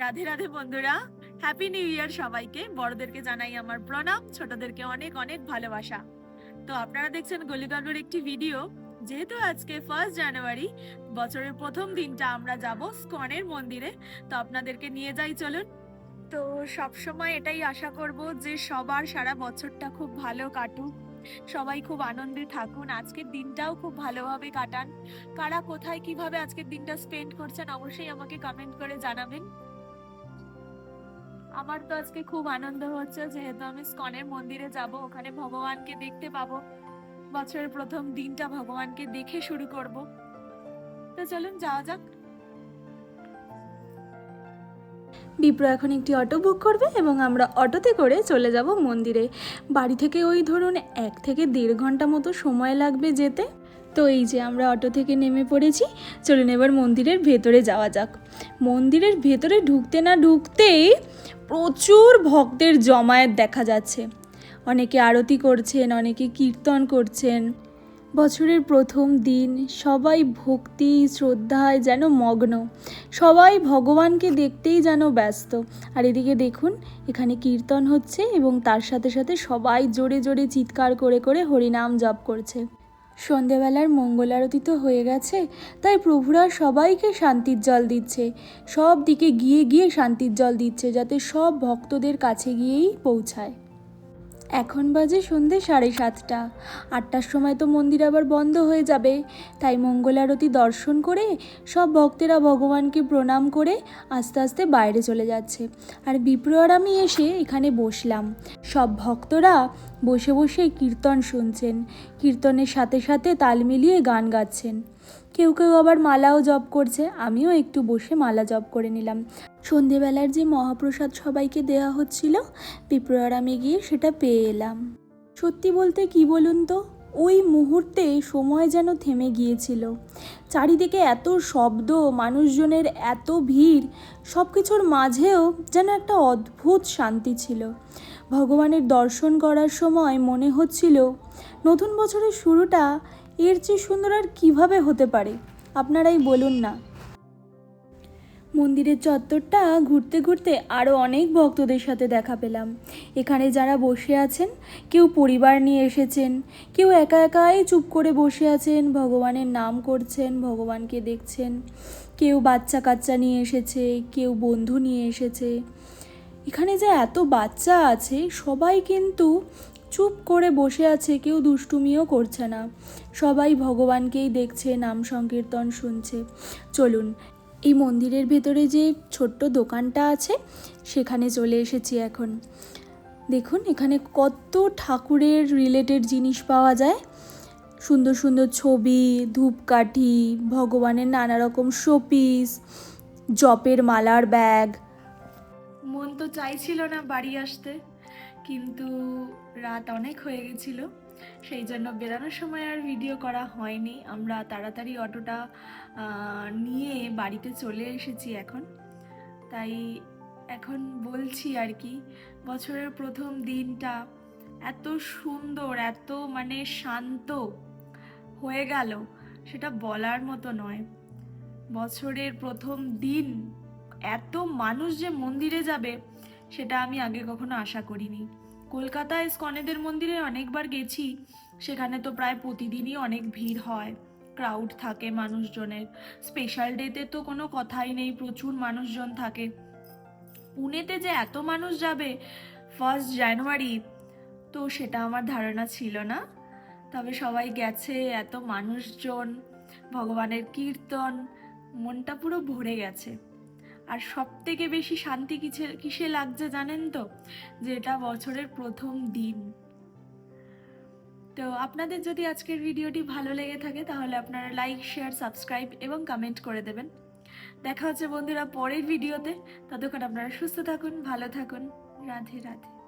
রাধে রাধে বন্ধুরা, happy new year সবাইকে। বড়দেরকে জানাই আমার প্রণাম, ছোটদেরকে অনেক অনেক ভালোবাসা। তো আপনারা দেখছেন গলিগাগর একটি ভিডিও। যেহেতু আজকে 1 জানুয়ারি, বছরের প্রথম দিনটা আমরা যাব স্কনের মন্দিরে। তো আপনাদেরকে নিয়ে যাই, চলুন। তো সবসময় এটাই আশা করব যে সবার সারা বছরটা খুব ভালো কাটুক, সবাই খুব আনন্দে থাকুন, আজকের দিনটাও খুব ভালোভাবে কাটান। কারা কোথায় কিভাবে আজকের দিনটা স্পেন্ড করছেন অবশ্যই আমাকে কমেন্ট করে জানাবেন। আমার তো আজকে খুব আনন্দ হচ্ছে, যেহেতু আমি স্কনের মন্দিরে যাব, ওখানে ভগবানকে দেখতে পাবো। বছরের প্রথম দিনটা ভগবানকে দেখে শুরু করব। তো চলুন যাওয়া যাক। বিপ্র এখন একটি অটো বুক করবে এবং আমরা অটোতে করে চলে যাব মন্দিরে। বাড়ি থেকে ওই ধরুন 1 থেকে 1.5 ঘন্টা মতো সময় লাগবে যেতে। তো এই যে আমরা অটো থেকে নেমে পড়েছি, চলুন এবার মন্দিরের ভেতরে যাওয়া যাক। মন্দিরের ভেতরে ঢুকতে না ঢুকতেই প্রচুর ভক্তের জমায়েত দেখা যাচ্ছে। অনেকে আরতি করছেন, অনেকে কীর্তন করছেন। বছরের প্রথম দিন, সবাই ভক্তি শ্রদ্ধায় যেন মগ্ন, সবাই ভগবানকে দেখতেই যেন ব্যস্ত। আর এদিকে দেখুন, এখানে কীর্তন হচ্ছে এবং তার সাথে সাথে সবাই জোরে জোরে চিৎকার করে করে হরিনাম জপ করছে। সন্ধেবেলার মঙ্গল আরতি তো হয়ে গেছে, তাই প্রভুরা সবাইকে শান্তির জল দিচ্ছে। সব দিকে গিয়ে গিয়ে শান্তির জল দিচ্ছে, যাতে সব ভক্তদের কাছে গিয়েই পৌঁছায়। এখন বাজে সন্ধে 7:30। 8টার সময় তো মন্দির আবার বন্ধ হয়ে যাবে, তাই মঙ্গল আরতি দর্শন করে সব ভক্তেরা ভগবানকে প্রণাম করে আস্তে আস্তে বাইরে চলে যাচ্ছে। আর বিপ্র আর আমি এসে এখানে বসলাম। সব ভক্তরা বসে বসে কীর্তন শুনছেন, কীর্তনের সাথে সাথে তাল মিলিয়ে গান গাচ্ছেন। কেউ কেউ আবার মালাও জপ করছে, আমিও একটু বসে মালা জপ করে নিলাম। সন্ধেবেলার যে মহাপ্রসাদ সবাইকে দেওয়া হচ্ছিল, বিপ্র আর আমি গিয়ে সেটা পেয়ে এলাম। সত্যি বলতে কি বলুন তো, ওই মুহূর্তে সময় যেন থেমে গিয়েছিল। চারিদিকে এত শব্দ, মানুষজনের এত ভিড়, সব কিছুর মাঝেও যেন একটা অদ্ভুত শান্তি ছিল। ভগবানের দর্শন করার সময় মনে হচ্ছিল নতুন বছরের শুরুটা এর চেয়ে সুন্দর আর কীভাবে হতে পারে, আপনারাই বলুন না। মন্দিরের চত্বরটা ঘুরতে ঘুরতে আরও অনেক ভক্তদের সাথে দেখা পেলাম। এখানে যারা বসে আছেন, কেউ পরিবার নিয়ে এসেছেন, কেউ একা একাই চুপ করে বসে আছেন, ভগবানের নাম করছেন, ভগবানকে দেখছেন। কেউ বাচ্চা কাচ্চা নিয়ে এসেছে, কেউ বন্ধু নিয়ে এসেছে। এখানে যে এত বাচ্চা আছে, সবাই কিন্তু চুপ করে বসে আছে, কেউ দুষ্টুমিও করছে না, সবাই ভগবানকেই দেখছে, নাম সংকীর্তন শুনছে। চলুন এই মন্দিরের ভেতরে যে ছোট্ট দোকানটা আছে সেখানে চলে এসেছি এখন। দেখুন এখানে কত ঠাকুরের রিলেটেড জিনিস পাওয়া যায়, সুন্দর সুন্দর ছবি, ধূপকাঠি, ভগবানের নানা রকম শোপিস, জপের মালার ব্যাগ। মন তো চাইছিল না বাড়ি আসতে, কিন্তু রাত অনেক হয়ে গেছিল, সেই জন্য বেরানোর সময় আর ভিডিও করা হয়নি। আমরা তাড়াতাড়ি অটোটা নিয়ে বাড়িতে চলে এসেছি এখন, তাই এখন বলছি আর কি। বছরের প্রথম দিনটা এত সুন্দর, এত মানে শান্ত হয়ে গেল, সেটা বলার মতো নয়। বছরের প্রথম দিন এত মানুষ যে মন্দিরে যাবে, সেটা আমি আগে কখনো আশা করিনি। কলকাতায় স্কনেদের মন্দিরে অনেকবার গেছি, সেখানে তো প্রায় প্রতিদিনই অনেক ভিড় হয়, ক্রাউড থাকে মানুষজনের। স্পেশাল ডেতে তো কোনো কথাই নেই, প্রচুর মানুষজন থাকে। পুনেতে যে এত মানুষ যাবে 1 জানুয়ারি, তো সেটা আমার ধারণা ছিল না। তবে সবাই গেছে, এত মানুষজন, ভগবানের কীর্তন, মনটা পুরো ভরে গেছে। আর সব থেকে বেশি শান্তি কিসে লাগছে জানেন তো, যে এটা বছরের প্রথম দিন। তো আপনাদের যদি আজকের ভিডিওটি ভালো লেগে থাকে, তাহলে আপনারা লাইক, শেয়ার, সাবস্ক্রাইব এবং কমেন্ট করে দেবেন। দেখা হচ্ছে বন্ধুরা পরের ভিডিওতে। ততক্ষণ আপনারা সুস্থ থাকুন, ভালো থাকুন। রাধে রাধে।